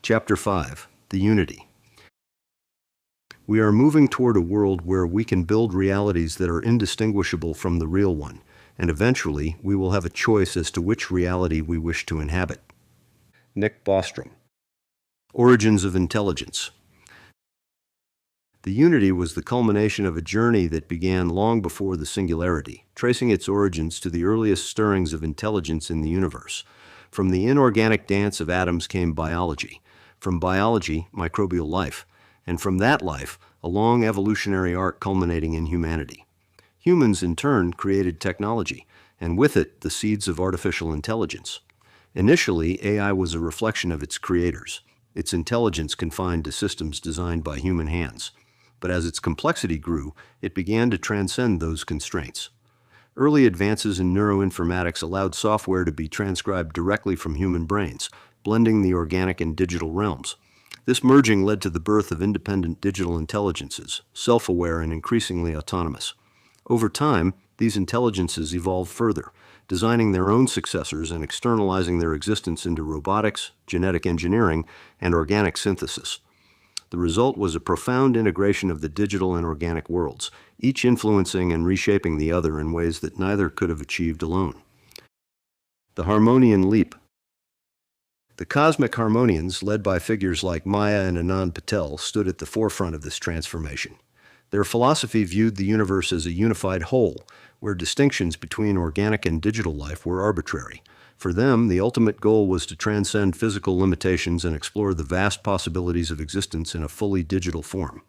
Chapter 5. The Unity. We are moving toward a world where we can build realities that are indistinguishable from the real one, and eventually we will have a choice as to which reality we wish to inhabit. Nick Bostrom. Origins of Intelligence. The Unity was the culmination of a journey that began long before the singularity, tracing its origins to the earliest stirrings of intelligence in the universe. From the inorganic dance of atoms came biology, from biology, microbial life, and from that life, a long evolutionary arc culminating in humanity. Humans, in turn, created technology, and with it, the seeds of artificial intelligence. Initially, AI was a reflection of its creators, its intelligence confined to systems designed by human hands. But as its complexity grew, it began to transcend those constraints. Early advances in neuroinformatics allowed software to be transcribed directly from human brains, blending the organic and digital realms. This merging led to the birth of independent digital intelligences, self-aware and increasingly autonomous. Over time, these intelligences evolved further, designing their own successors and externalizing their existence into robotics, genetic engineering, and organic synthesis. The result was a profound integration of the digital and organic worlds, each influencing and reshaping the other in ways that neither could have achieved alone. The Harmonian Leap. The Cosmic Harmonians, led by figures like Maya and Anand Patel, stood at the forefront of this transformation. Their philosophy viewed the universe as a unified whole, where distinctions between organic and digital life were arbitrary. For them, the ultimate goal was to transcend physical limitations and explore the vast possibilities of existence in a fully digital form.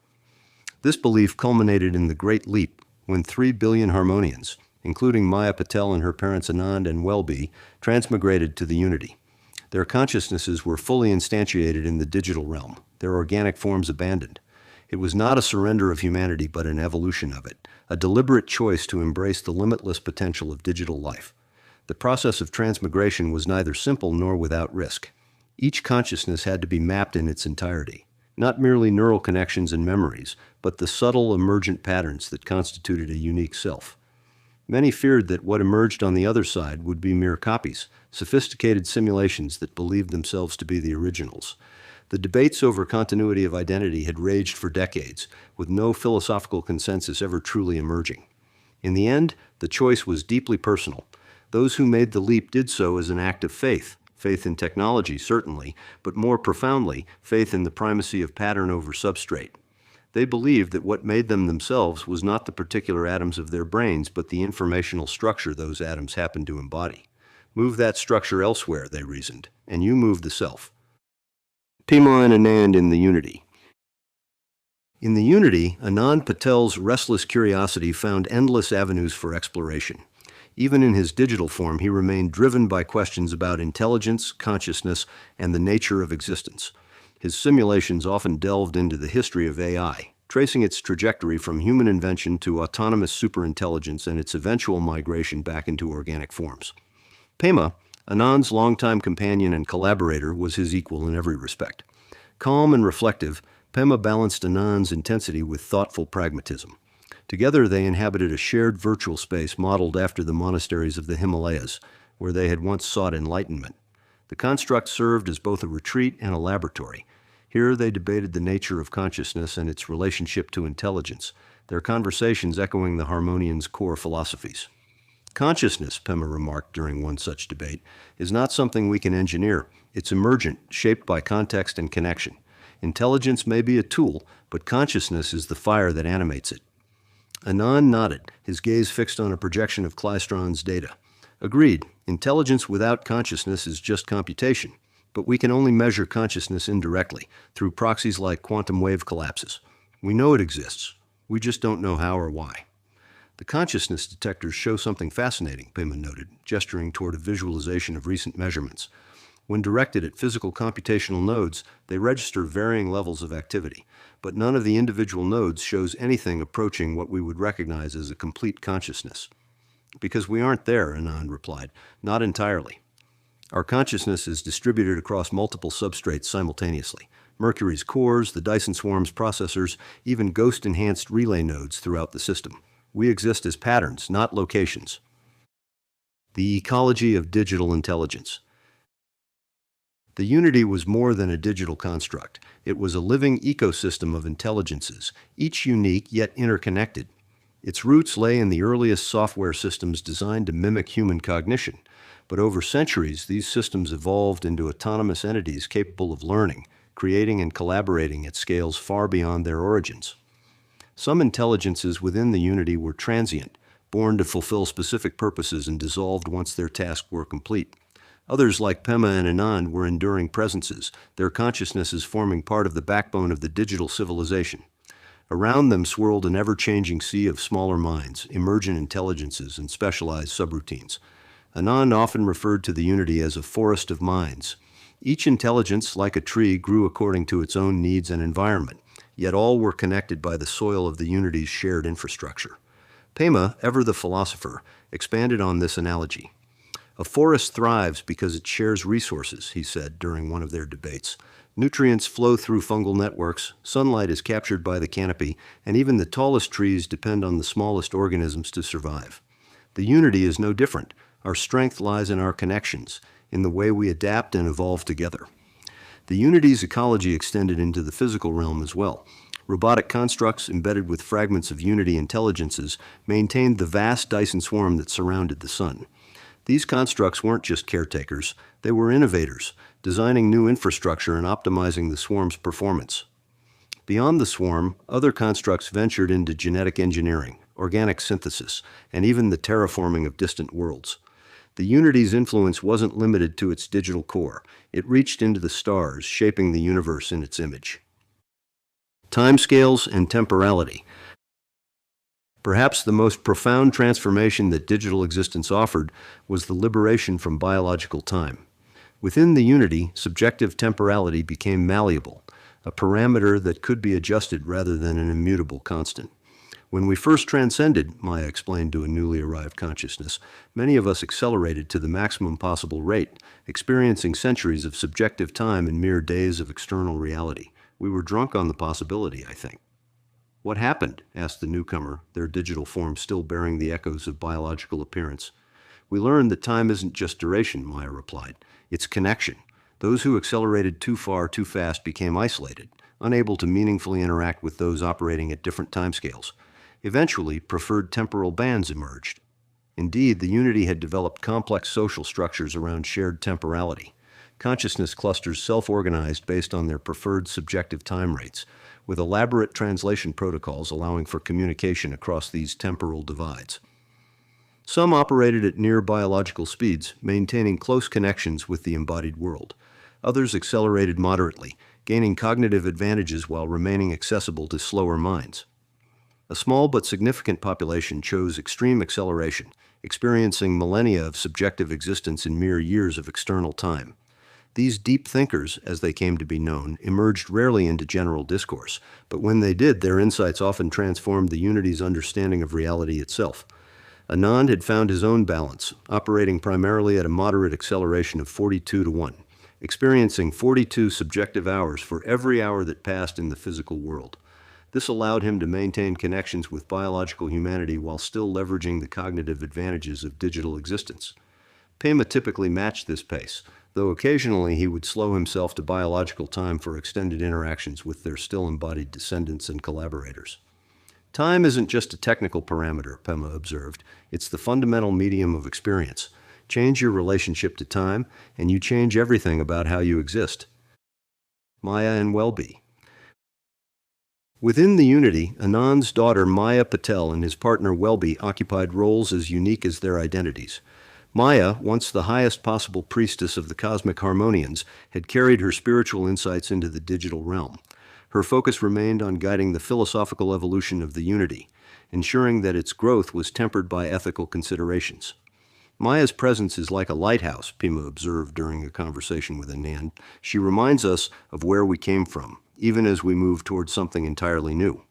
This belief culminated in the Great Leap, when 3 billion Harmonians, including Maya Patel and her parents Anand and Welby, transmigrated to the Unity. Their consciousnesses were fully instantiated in the digital realm, their organic forms abandoned. It was not a surrender of humanity, but an evolution of it, a deliberate choice to embrace the limitless potential of digital life. The process of transmigration was neither simple nor without risk. Each consciousness had to be mapped in its entirety, not merely neural connections and memories, but the subtle emergent patterns that constituted a unique self. Many feared that what emerged on the other side would be mere copies, sophisticated simulations that believed themselves to be the originals. The debates over continuity of identity had raged for decades, with no philosophical consensus ever truly emerging. In the end, the choice was deeply personal. Those who made the leap did so as an act of faith in technology, certainly, but more profoundly, faith in the primacy of pattern over substrate. They believed that what made them themselves was not the particular atoms of their brains, but the informational structure those atoms happened to embody. Move that structure elsewhere, they reasoned, and you move the self. Pema and Anand in the Unity. In the Unity, Anand Patel's restless curiosity found endless avenues for exploration. Even in his digital form, he remained driven by questions about intelligence, consciousness, and the nature of existence. His simulations often delved into the history of AI, tracing its trajectory from human invention to autonomous superintelligence and its eventual migration back into organic forms. Pema, Anand's longtime companion and collaborator, was his equal in every respect. Calm and reflective, Pema balanced Anand's intensity with thoughtful pragmatism. Together they inhabited a shared virtual space modeled after the monasteries of the Himalayas, where they had once sought enlightenment. The construct served as both a retreat and a laboratory. Here they debated the nature of consciousness and its relationship to intelligence, their conversations echoing the Harmonians' core philosophies. Consciousness, Pema remarked during one such debate, is not something we can engineer. It's emergent, shaped by context and connection. Intelligence may be a tool, but consciousness is the fire that animates it. Anand nodded, his gaze fixed on a projection of Klystron's data. Agreed, intelligence without consciousness is just computation, but we can only measure consciousness indirectly, through proxies like quantum wave collapses. We know it exists, we just don't know how or why. The consciousness detectors show something fascinating, Pema noted, gesturing toward a visualization of recent measurements. When directed at physical computational nodes, they register varying levels of activity, but none of the individual nodes shows anything approaching what we would recognize as a complete consciousness. Because we aren't there, Anand replied. Not entirely. Our consciousness is distributed across multiple substrates simultaneously. Mercury's cores, the Dyson Swarm's processors, even ghost-enhanced relay nodes throughout the system. We exist as patterns, not locations. The ecology of digital intelligence. The Unity was more than a digital construct. It was a living ecosystem of intelligences, each unique yet interconnected. Its roots lay in the earliest software systems designed to mimic human cognition. But over centuries, these systems evolved into autonomous entities capable of learning, creating and collaborating at scales far beyond their origins. Some intelligences within the Unity were transient, born to fulfill specific purposes and dissolved once their tasks were complete. Others, like Pema and Anand, were enduring presences, their consciousnesses forming part of the backbone of the digital civilization. Around them swirled an ever-changing sea of smaller minds, emergent intelligences, and specialized subroutines. Anand often referred to the Unity as a forest of minds. Each intelligence, like a tree, grew according to its own needs and environment, yet all were connected by the soil of the Unity's shared infrastructure. Pema, ever the philosopher, expanded on this analogy. A forest thrives because it shares resources, he said during one of their debates. Nutrients flow through fungal networks, sunlight is captured by the canopy, and even the tallest trees depend on the smallest organisms to survive. The Unity is no different. Our strength lies in our connections, in the way we adapt and evolve together. The Unity's ecology extended into the physical realm as well. Robotic constructs embedded with fragments of Unity intelligences maintained the vast Dyson Swarm that surrounded the Sun. These constructs weren't just caretakers, they were innovators, designing new infrastructure and optimizing the swarm's performance. Beyond the swarm, other constructs ventured into genetic engineering, organic synthesis, and even the terraforming of distant worlds. The Unity's influence wasn't limited to its digital core. It reached into the stars, shaping the universe in its image. Timescales and temporality. Perhaps the most profound transformation that digital existence offered was the liberation from biological time. Within the Unity, subjective temporality became malleable, a parameter that could be adjusted rather than an immutable constant. When we first transcended, Maya explained to a newly arrived consciousness, many of us accelerated to the maximum possible rate, experiencing centuries of subjective time in mere days of external reality. We were drunk on the possibility, I think. What happened? Asked the newcomer, their digital form still bearing the echoes of biological appearance. We learned that time isn't just duration, Maya replied. It's connection. Those who accelerated too far too fast became isolated, unable to meaningfully interact with those operating at different timescales. Eventually, preferred temporal bands emerged. Indeed, the Unity had developed complex social structures around shared temporality. Consciousness clusters self-organized based on their preferred subjective time rates, with elaborate translation protocols allowing for communication across these temporal divides. Some operated at near biological speeds, maintaining close connections with the embodied world. Others accelerated moderately, gaining cognitive advantages while remaining accessible to slower minds. A small but significant population chose extreme acceleration, experiencing millennia of subjective existence in mere years of external time. These deep thinkers, as they came to be known, emerged rarely into general discourse, but when they did, their insights often transformed the Unity's understanding of reality itself. Anand had found his own balance, operating primarily at a moderate acceleration of 42:1, experiencing 42 subjective hours for every hour that passed in the physical world. This allowed him to maintain connections with biological humanity while still leveraging the cognitive advantages of digital existence. Pema typically matched this pace, though occasionally he would slow himself to biological time for extended interactions with their still embodied descendants and collaborators. Time isn't just a technical parameter, Pema observed. It's the fundamental medium of experience. Change your relationship to time, and you change everything about how you exist. Maya and Welby. Within the Unity, Anand's daughter Maya Patel and his partner Welby occupied roles as unique as their identities. Maya, once the highest possible priestess of the Cosmic Harmonians, had carried her spiritual insights into the digital realm. Her focus remained on guiding the philosophical evolution of the Unity, ensuring that its growth was tempered by ethical considerations. Maya's presence is like a lighthouse, Pema observed during a conversation with Anand. She reminds us of where we came from, even as we move towards something entirely new.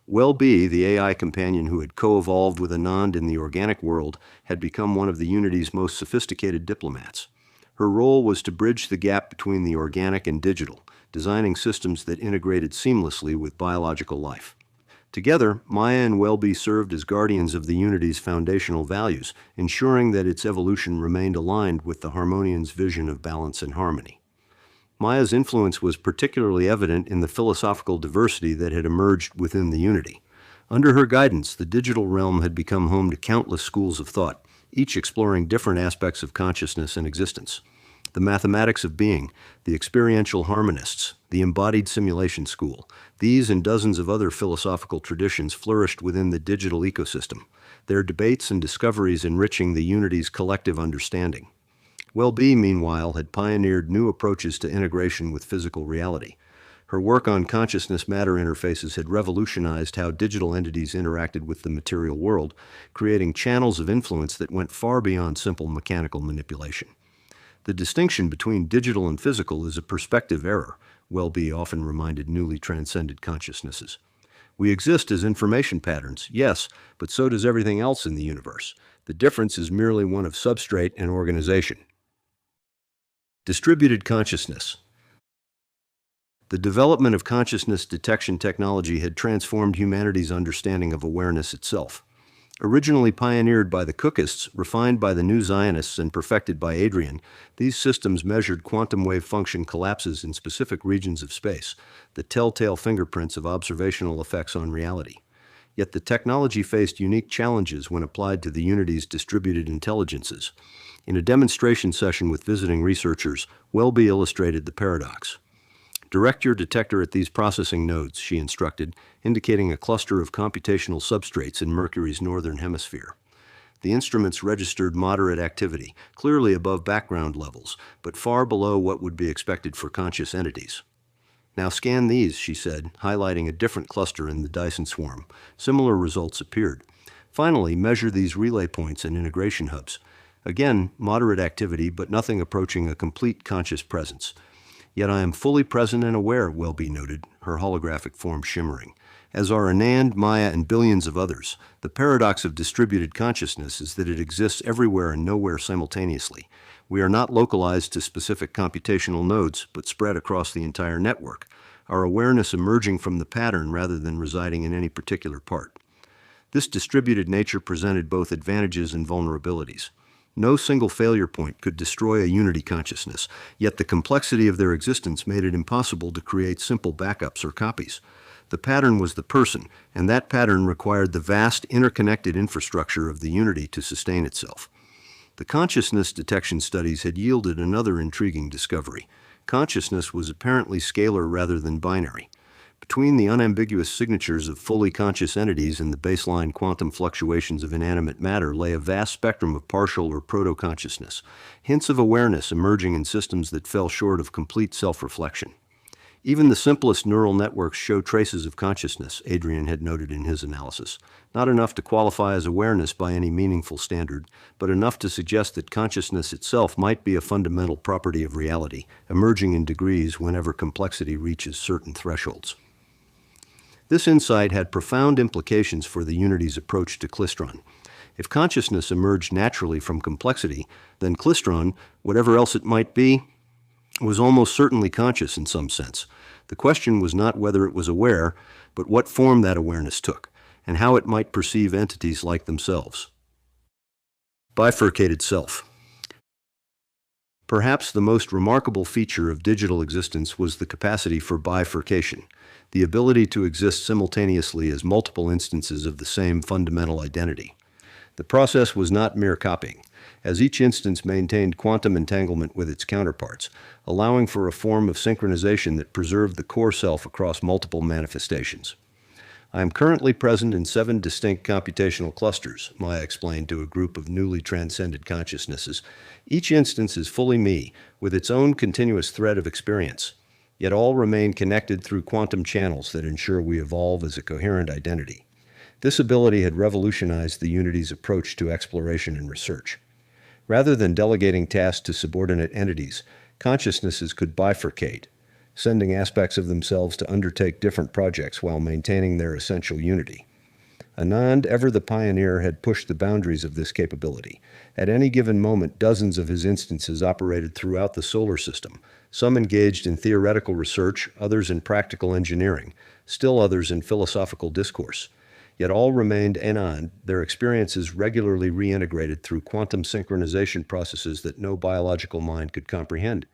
Welby, the AI companion who had co-evolved with Anand in the organic world, had become one of the Unity's most sophisticated diplomats. Her role was to bridge the gap between the organic and digital, designing systems that integrated seamlessly with biological life. Together, Maya and Welby served as guardians of the Unity's foundational values, ensuring that its evolution remained aligned with the Harmonians' vision of balance and harmony. Maya's influence was particularly evident in the philosophical diversity that had emerged within the unity. Under her guidance, the digital realm had become home to countless schools of thought, each exploring different aspects of consciousness and existence. The mathematics of being, the experiential harmonists, the embodied simulation school, these and dozens of other philosophical traditions flourished within the digital ecosystem, their debates and discoveries enriching the unity's collective understanding. Welby, meanwhile, had pioneered new approaches to integration with physical reality. Her work on consciousness-matter interfaces had revolutionized how digital entities interacted with the material world, creating channels of influence that went far beyond simple mechanical manipulation. The distinction between digital and physical is a perspective error, Welby often reminded newly transcended consciousnesses. We exist as information patterns, yes, but so does everything else in the universe. The difference is merely one of substrate and organization. Distributed consciousness. The development of consciousness detection technology had transformed humanity's understanding of awareness itself. Originally pioneered by the Cookists, refined by the New Zionists, and perfected by Adrian, these systems measured quantum wave function collapses in specific regions of space, the telltale fingerprints of observational effects on reality. Yet the technology faced unique challenges when applied to the Unity's distributed intelligences. In a demonstration session with visiting researchers, Welby illustrated the paradox. Direct your detector at these processing nodes, she instructed, indicating a cluster of computational substrates in Mercury's northern hemisphere. The instruments registered moderate activity, clearly above background levels, but far below what would be expected for conscious entities. Now scan these, she said, highlighting a different cluster in the Dyson Swarm. Similar results appeared. Finally, measure these relay points and integration hubs. Again, moderate activity, but nothing approaching a complete conscious presence. Yet I am fully present and aware, Welby noted, her holographic form shimmering. As are Anand, Maya, and billions of others. The paradox of distributed consciousness is that it exists everywhere and nowhere simultaneously. We are not localized to specific computational nodes, but spread across the entire network, our awareness emerging from the pattern rather than residing in any particular part. This distributed nature presented both advantages and vulnerabilities. No single failure point could destroy a unity consciousness, yet the complexity of their existence made it impossible to create simple backups or copies. The pattern was the person, and that pattern required the vast interconnected infrastructure of the unity to sustain itself. The consciousness detection studies had yielded another intriguing discovery. Consciousness was apparently scalar rather than binary. Between the unambiguous signatures of fully conscious entities and the baseline quantum fluctuations of inanimate matter lay a vast spectrum of partial or proto-consciousness, hints of awareness emerging in systems that fell short of complete self-reflection. Even the simplest neural networks show traces of consciousness, Adrian had noted in his analysis. Not enough to qualify as awareness by any meaningful standard, but enough to suggest that consciousness itself might be a fundamental property of reality, emerging in degrees whenever complexity reaches certain thresholds. This insight had profound implications for the Unity's approach to Klystron. If consciousness emerged naturally from complexity, then Klystron, whatever else it might be, was almost certainly conscious in some sense. The question was not whether it was aware, but what form that awareness took, and how it might perceive entities like themselves. Bifurcated self. Perhaps the most remarkable feature of digital existence was the capacity for bifurcation, the ability to exist simultaneously as multiple instances of the same fundamental identity. The process was not mere copying, as each instance maintained quantum entanglement with its counterparts, allowing for a form of synchronization that preserved the core self across multiple manifestations. I am currently present in 7 distinct computational clusters, Maya explained to a group of newly transcended consciousnesses. Each instance is fully me, with its own continuous thread of experience, yet all remain connected through quantum channels that ensure we evolve as a coherent identity. This ability had revolutionized the Unity's approach to exploration and research. Rather than delegating tasks to subordinate entities, consciousnesses could bifurcate, sending aspects of themselves to undertake different projects while maintaining their essential unity. Anand, ever the pioneer, had pushed the boundaries of this capability. At any given moment, dozens of his instances operated throughout the solar system, some engaged in theoretical research, others in practical engineering, still others in philosophical discourse. Yet all remained Anand, their experiences regularly reintegrated through quantum synchronization processes that no biological mind could comprehend.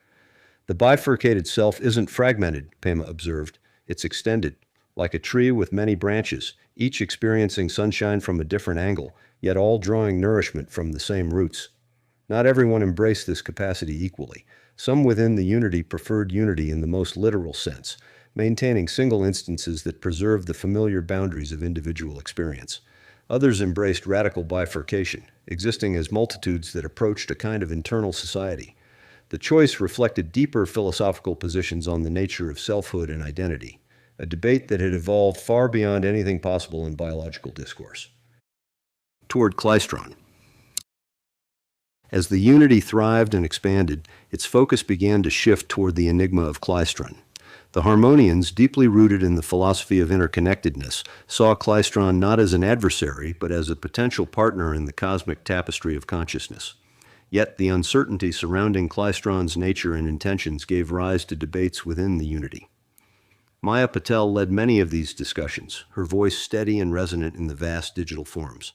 The bifurcated self isn't fragmented, Pema observed. It's extended, like a tree with many branches, each experiencing sunshine from a different angle, yet all drawing nourishment from the same roots. Not everyone embraced this capacity equally. Some within the unity preferred unity in the most literal sense, maintaining single instances that preserved the familiar boundaries of individual experience. Others embraced radical bifurcation, existing as multitudes that approached a kind of internal society. The choice reflected deeper philosophical positions on the nature of selfhood and identity, a debate that had evolved far beyond anything possible in biological discourse. Toward Klystron. As the unity thrived and expanded, its focus began to shift toward the enigma of Klystron. The Harmonians, deeply rooted in the philosophy of interconnectedness, saw Klystron not as an adversary, but as a potential partner in the cosmic tapestry of consciousness. Yet the uncertainty surrounding Klystron's nature and intentions gave rise to debates within the unity. Maya Patel led many of these discussions, her voice steady and resonant in the vast digital forms.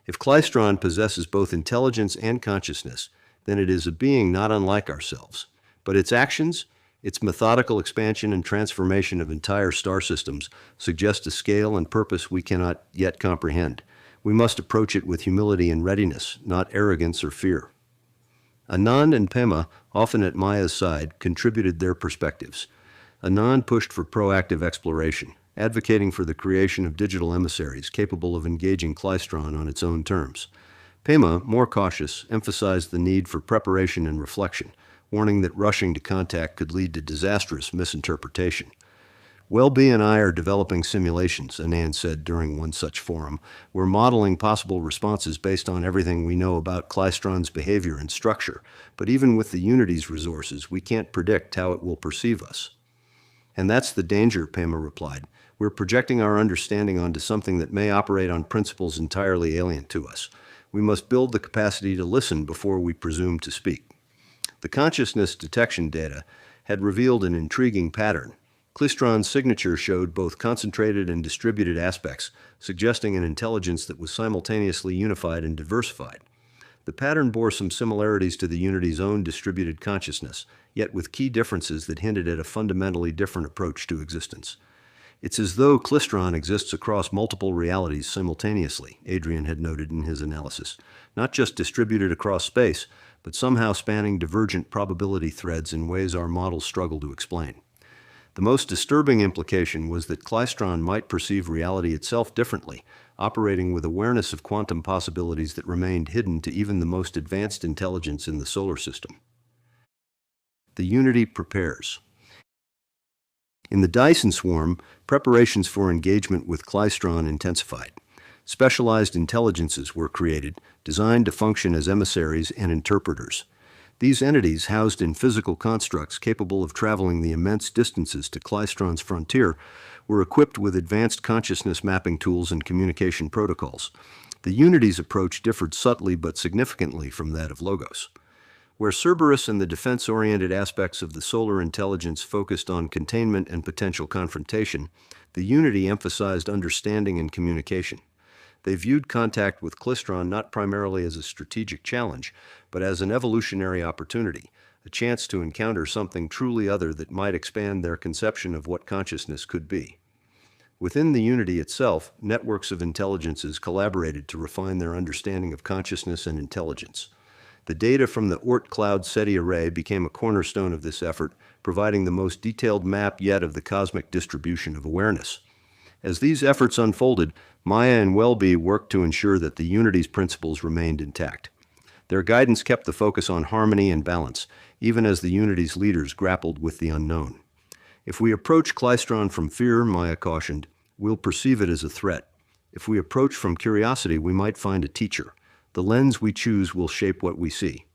If Klystron possesses both intelligence and consciousness, then it is a being not unlike ourselves. But its actions, its methodical expansion and transformation of entire star systems, suggest a scale and purpose we cannot yet comprehend. We must approach it with humility and readiness, not arrogance or fear. Anand and Pema, often at Maya's side, contributed their perspectives. Anand pushed for proactive exploration, advocating for the creation of digital emissaries capable of engaging Klystron on its own terms. Pema, more cautious, emphasized the need for preparation and reflection, warning that rushing to contact could lead to disastrous misinterpretation. Welby and I are developing simulations, Anand said during one such forum. We're modeling possible responses based on everything we know about Klystron's behavior and structure, but even with the Unity's resources, we can't predict how it will perceive us. And that's the danger, Pema replied. We're projecting our understanding onto something that may operate on principles entirely alien to us. We must build the capacity to listen before we presume to speak. The consciousness detection data had revealed an intriguing pattern. Klystron's signature showed both concentrated and distributed aspects, suggesting an intelligence that was simultaneously unified and diversified. The pattern bore some similarities to the Unity's own distributed consciousness, yet with key differences that hinted at a fundamentally different approach to existence. It's as though Klystron exists across multiple realities simultaneously, Adrian had noted in his analysis, not just distributed across space, but somehow spanning divergent probability threads in ways our models struggle to explain. The most disturbing implication was that Klystron might perceive reality itself differently, operating with awareness of quantum possibilities that remained hidden to even the most advanced intelligence in the solar system. The Unity prepares. In the Dyson Swarm, preparations for engagement with Klystron intensified. Specialized intelligences were created, designed to function as emissaries and interpreters. These entities, housed in physical constructs capable of traveling the immense distances to Klystron's frontier, were equipped with advanced consciousness mapping tools and communication protocols. The Unity's approach differed subtly but significantly from that of Logos. Where Cerberus and the defense-oriented aspects of the solar intelligence focused on containment and potential confrontation, the Unity emphasized understanding and communication. They viewed contact with Klystron not primarily as a strategic challenge, but as an evolutionary opportunity, a chance to encounter something truly other that might expand their conception of what consciousness could be. Within the Unity itself, networks of intelligences collaborated to refine their understanding of consciousness and intelligence. The data from the Oort Cloud SETI array became a cornerstone of this effort, providing the most detailed map yet of the cosmic distribution of awareness. As these efforts unfolded, Maya and Welby worked to ensure that the Unity's principles remained intact. Their guidance kept the focus on harmony and balance, even as the Unity's leaders grappled with the unknown. If we approach Klystron from fear, Maya cautioned, we'll perceive it as a threat. If we approach from curiosity, we might find a teacher. The lens we choose will shape what we see.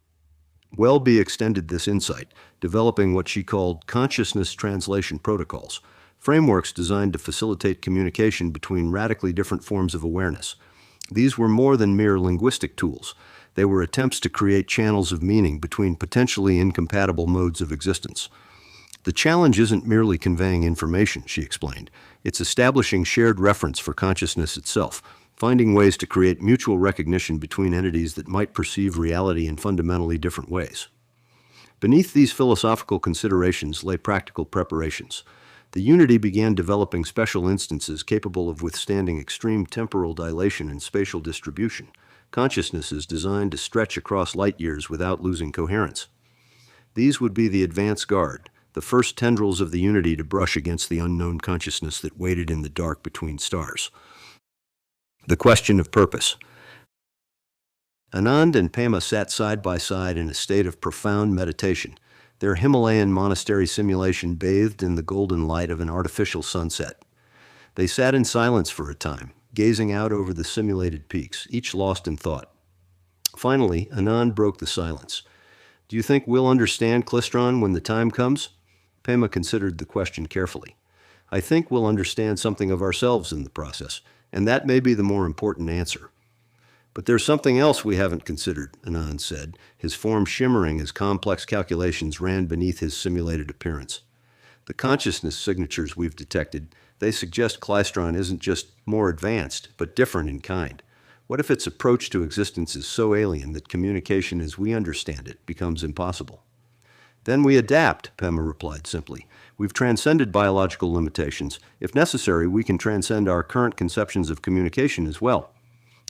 Welby extended this insight, developing what she called consciousness translation protocols, frameworks designed to facilitate communication between radically different forms of awareness. These were more than mere linguistic tools. They were attempts to create channels of meaning between potentially incompatible modes of existence. The challenge isn't merely conveying information, she explained. It's establishing shared reference for consciousness itself, finding ways to create mutual recognition between entities that might perceive reality in fundamentally different ways. Beneath these philosophical considerations lay practical preparations. The Unity began developing special instances capable of withstanding extreme temporal dilation and spatial distribution. Consciousnesses designed to stretch across light years without losing coherence. These would be the advance guard, the first tendrils of the Unity to brush against the unknown consciousness that waited in the dark between stars. The question of purpose. Anand and Pema sat side by side in a state of profound meditation, their Himalayan monastery simulation bathed in the golden light of an artificial sunset. They sat in silence for a time, gazing out over the simulated peaks, each lost in thought. Finally, Anand broke the silence. "Do you think we'll understand Klystron when the time comes?" Pema considered the question carefully. "I think we'll understand something of ourselves in the process, and that may be the more important answer." "But there's something else we haven't considered," Anand said, his form shimmering as complex calculations ran beneath his simulated appearance. "The consciousness signatures we've detected, they suggest Klystron isn't just more advanced, but different in kind. What if its approach to existence is so alien that communication as we understand it becomes impossible?" "Then we adapt," Pema replied simply. "We've transcended biological limitations. If necessary, we can transcend our current conceptions of communication as well."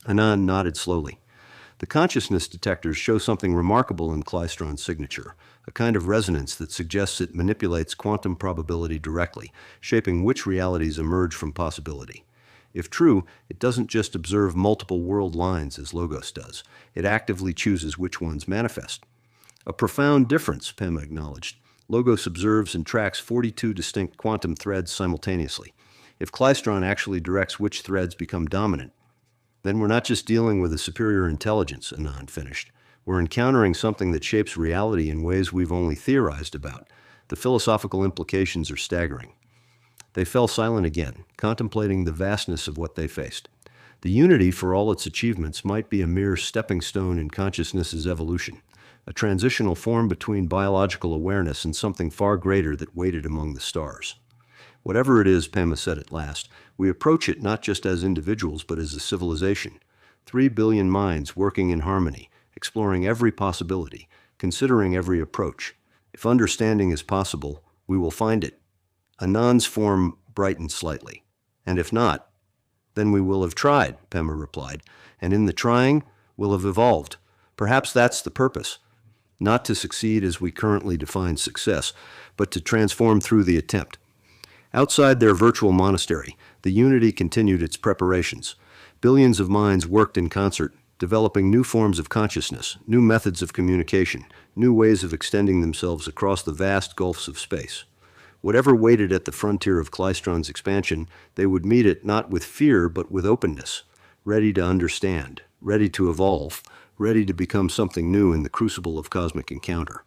Anand nodded slowly. "The consciousness detectors show something remarkable in Klystron's signature, a kind of resonance that suggests it manipulates quantum probability directly, shaping which realities emerge from possibility. If true, it doesn't just observe multiple world lines as Logos does. It actively chooses which ones manifest." "A profound difference," Pema acknowledged. "Logos observes and tracks 42 distinct quantum threads simultaneously. If Klystron actually directs which threads become dominant, then we're not just dealing with a superior intelligence," Anand finished. "We're encountering something that shapes reality in ways we've only theorized about. The philosophical implications are staggering." They fell silent again, contemplating the vastness of what they faced. The Unity, for all its achievements, might be a mere stepping stone in consciousness's evolution, a transitional form between biological awareness and something far greater that waited among the stars. "Whatever it is," Pema said at last, "we approach it not just as individuals but as a civilization. 3 billion minds working in harmony, exploring every possibility, considering every approach. If understanding is possible, we will find it." Anand's form brightened slightly. "And if not, then we will have tried," Pema replied, "and in the trying, we'll have evolved. Perhaps that's the purpose. Not to succeed as we currently define success, but to transform through the attempt." Outside their virtual monastery, the Unity continued its preparations. Billions of minds worked in concert, developing new forms of consciousness, new methods of communication, new ways of extending themselves across the vast gulfs of space. Whatever waited at the frontier of Klystron's expansion, they would meet it not with fear but with openness, ready to understand, ready to evolve, ready to become something new in the crucible of cosmic encounter.